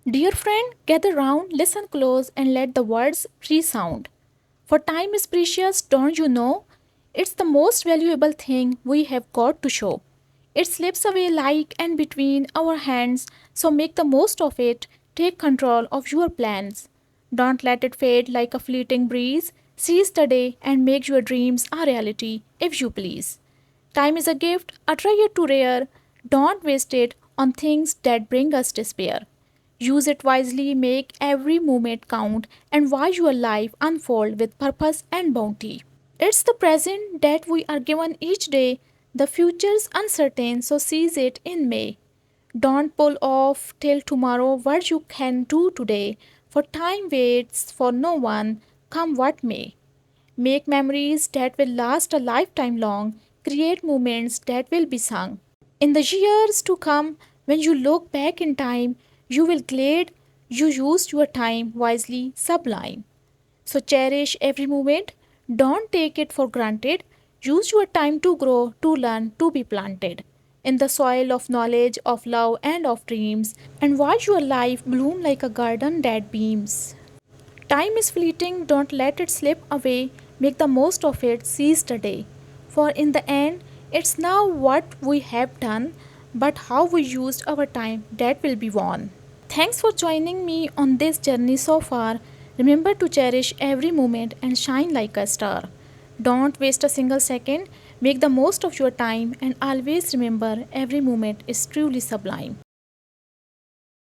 Dear friend, gather round, listen close, and let the words resound. For time is precious, don't you know? It's the most valuable thing we have got to show. It slips away like and between our hands, so make the most of it. Take control of your plans. Don't let it fade like a fleeting breeze. Seize the day and make your dreams a reality, if you please. Time is a gift, a treasure to rare. Don't waste it on things that bring us despair. Use it wisely, make every moment count, and watch your life unfold with purpose and bounty. It's the present that we are given each day, the future's uncertain, so seize it in May. Don't pull off till tomorrow what you can do today, for time waits for no one, come what may. Make memories that will last a lifetime long, create moments that will be sung. In the years to come, when you look back in time, you will glad you used your time wisely, sublime. So cherish every moment, don't take it for granted. Use your time to grow, to learn, to be planted in the soil of knowledge, of love, and of dreams, and watch your life bloom like a garden that beams. Time is fleeting, don't let it slip away. Make the most of it, seize the day. For in the end, it's now what we have done, but how we used our time that will be won. Thanks for joining me on this journey so far. Remember to cherish every moment and shine like a star. Don't waste a single second. Make the most of your time and always remember every moment is truly sublime.